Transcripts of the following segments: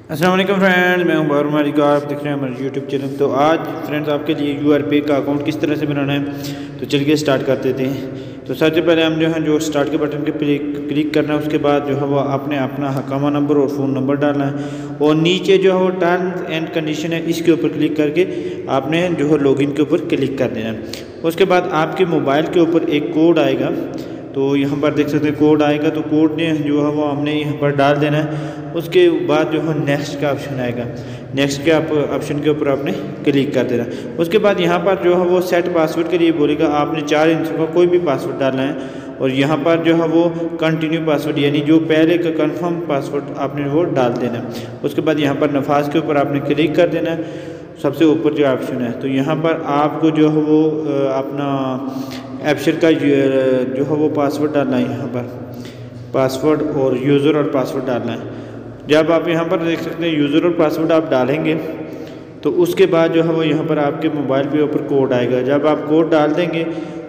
अस्सलाम वालेकुम फ्रेंड्स, मैं हूं बाबर मालिक। आप देख रहे हैं हमारे यूट्यूब चैनल। तो आज फ्रेंड्स आपके लिए URP का अकाउंट किस तरह से बनाना है तो चलिए स्टार्ट कर देते हैं। तो सबसे पहले हम जो स्टार्ट के बटन पे क्लिक करना है, उसके बाद जो है वो आपने अपना हकामा नंबर और फ़ोन नंबर डालना है और नीचे जो है वो टर्म्स एंड कंडीशन है इसके ऊपर क्लिक करके आपने जो है लॉगिन के ऊपर क्लिक कर देना है। उसके बाद आपके मोबाइल के ऊपर एक कोड आएगा, तो यहाँ पर देख सकते हैं कोड आएगा, तो कोड ने जो है वो हमने यहाँ पर डाल देना है। उसके बाद जो है नेक्स्ट का ऑप्शन आएगा, नेक्स्ट के ऑप्शन के ऊपर आपने क्लिक कर देना। उसके बाद यहाँ पर जो है वो सेट पासवर्ड के लिए बोलेगा, आपने 4 अंकों का कोई भी पासवर्ड डालना है और यहाँ पर जो है वो कंटिन्यू पासवर्ड यानी जो पहले का कंफर्म पासवर्ड आपने वो डाल देना है। उसके बाद यहाँ पर नफाज के ऊपर आपने क्लिक कर देना है, सबसे ऊपर जो ऑप्शन है। तो यहाँ पर आपको जो है वो अपना एब्शर का जो है वो पासवर्ड डालना है, यहाँ पर पासवर्ड और यूज़र और पासवर्ड डालना है। जब आप यहाँ पर देख सकते हैं यूज़र और पासवर्ड आप डालेंगे तो उसके बाद जो है वो यहाँ पर आपके मोबाइल पे ऊपर कोड आएगा। जब आप कोड डाल देंगे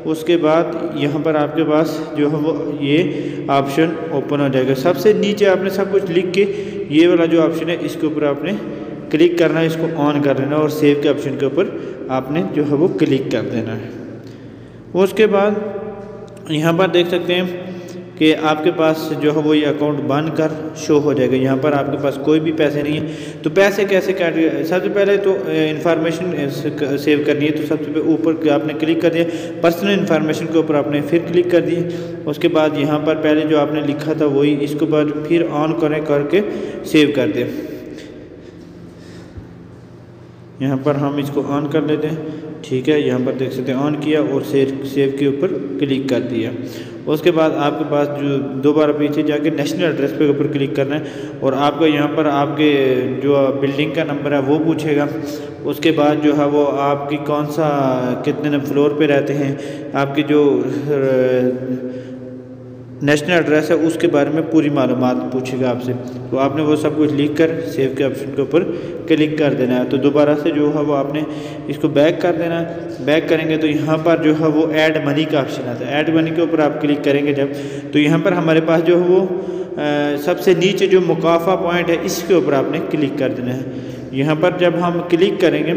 उसके बाद यहाँ पर आपके पास जो है वो ये ऑप्शन ओपन हो जाएगा। सबसे नीचे आपने सब कुछ लिख के ये वाला जो ऑप्शन है इसके ऊपर आपने क्लिक करना है, इसको ऑन कर लेना और सेव के ऑप्शन के ऊपर आपने जो है वो क्लिक कर देना है। उसके बाद यहाँ पर देख सकते हैं कि आपके पास जो है वो ये अकाउंट बनकर शो हो जाएगा। यहाँ पर आपके पास कोई भी पैसे नहीं है, तो पैसे कैसे काट, सबसे पहले तो इंफॉर्मेशन सेव करनी है। तो सबसे पहले ऊपर आपने क्लिक कर दिया, पर्सनल इन्फॉर्मेशन के ऊपर आपने फिर क्लिक कर दिए। उसके बाद यहाँ पर पहले जो आपने लिखा था वही इसके बाद फिर ऑन करके सेव कर दें। यहाँ पर हम इसको ऑन कर लेते हैं, ठीक है। यहाँ पर देख सकते हैं ऑन किया और सेव के ऊपर क्लिक कर दिया। उसके बाद आपके पास जो दोबारा पीछे जाके नेशनल एड्रेस पे ऊपर क्लिक करना है और आपका यहाँ पर आपके जो बिल्डिंग का नंबर है वो पूछेगा। उसके बाद जो है वो आपकी कौन सा कितने फ्लोर पे रहते हैं, आपकी जो नेशनल एड्रेस है उसके बारे में पूरी मालूमात पूछेगा आपसे। तो आपने वो सब कुछ लिख कर सेव के ऑप्शन के ऊपर क्लिक कर देना है। तो दोबारा से जो है वो आपने इसको बैक कर देना है। बैक करेंगे तो यहाँ पर जो है वो ऐड मनी का ऑप्शन आता है। ऐड मनी के ऊपर आप क्लिक करेंगे जब, तो यहाँ पर हमारे पास जो है वो सबसे नीचे जो मुकाफा पॉइंट है इसके ऊपर आपने क्लिक कर देना है। यहाँ पर जब हम क्लिक करेंगे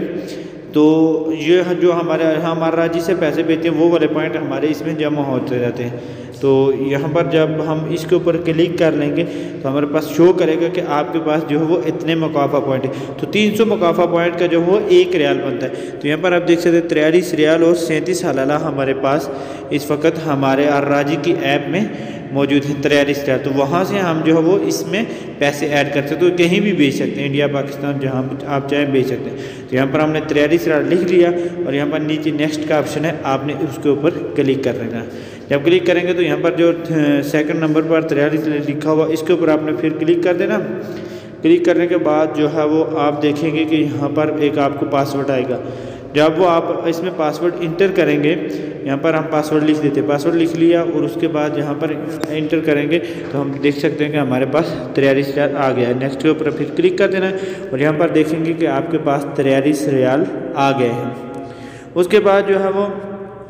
तो ये जो हमारा राजी से पैसे भेजते हैं वो वाले पॉइंट हमारे इसमें जमा होते रहते हैं। तो यहाँ पर जब हम इसके ऊपर क्लिक कर लेंगे तो हमारे पास शो करेगा कि आपके पास जो है वो इतने मुकाफा पॉइंट है। तो 300 मुकाफा पॉइंट का जो है वो 1 रियाल बनता है। तो यहाँ पर आप देख सकते हैं 43 रियाल और 37 हलाला हमारे पास इस वक्त हमारे अर्राजी की ऐप में मौजूद है 43 रियाल। तो वहाँ से हम जो है वो इसमें पैसे ऐड कर सकते हैं, तो कहीं भी भेज सकते हैं, इंडिया पाकिस्तान जहाँ आप चाहें भेज सकते हैं। तो यहाँ पर हमने 43 रियाल लिख लिया और यहाँ पर नीचे नेक्स्ट का ऑप्शन है, आपने उसके ऊपर क्लिक कर लेना है। जब क्लिक करेंगे तो यहाँ पर जो सेकंड नंबर पर 43 लिखा हुआ इसके ऊपर आपने फिर क्लिक कर देना। क्लिक करने के बाद जो है वो आप देखेंगे कि यहाँ पर एक आपको पासवर्ड आएगा। जब वो आप इसमें पासवर्ड इंटर करेंगे, यहाँ पर हम पासवर्ड लिख देते हैं, पासवर्ड लिख लिया और उसके बाद यहाँ पर इंटर करेंगे तो हम देख सकते हैं कि हमारे पास 43 रियाल आ गया है। नेक्स्ट के ऊपर फिर क्लिक कर देना है और यहाँ पर देखेंगे कि आपके पास 43 रियाल आ गए हैं। उसके बाद जो है वो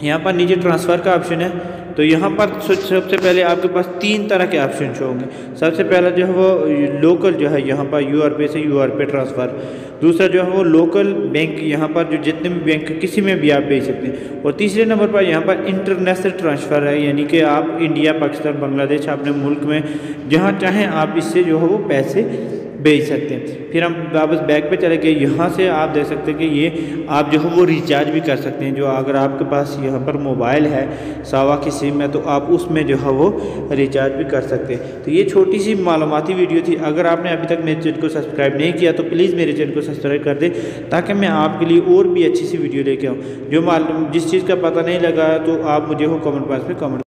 यहाँ पर नीचे ट्रांसफ़र का ऑप्शन है। तो यहाँ पर सबसे पहले आपके पास 3 तरह के ऑप्शन शो होंगे। सबसे पहला जो है वो लोकल जो है यहाँ पर URP से URP ट्रांसफ़र। दूसरा जो है वो लोकल बैंक, यहाँ पर जो जितने भी बैंक किसी में भी आप भेज सकते हैं। और तीसरे नंबर पर यहाँ पर इंटरनेशनल ट्रांसफ़र है, यानी कि आप इंडिया, पाकिस्तान, बांग्लादेश अपने मुल्क में जहाँ चाहें आप इससे जो है वो पैसे भेज सकते हैं। फिर हम वापस बैक पे चले गए, यहाँ से आप देख सकते हैं कि ये आप जो है वो रिचार्ज भी कर सकते हैं। जो अगर आपके पास यहाँ पर मोबाइल है सावा की सिम है तो आप उसमें जो है वो रिचार्ज भी कर सकते हैं। तो ये छोटी सी मालूमाती वीडियो थी। अगर आपने अभी तक मेरे चैनल को सब्सक्राइब नहीं किया तो प्लीज़ मेरे चैनल को सब्सक्राइब कर दें ताकि मैं आपके लिए और भी अच्छी सी वीडियो लेके आऊँ। जो जिस चीज़ का पता नहीं लगा तो आप मुझे वो कमेंट बॉक्स में कमेंट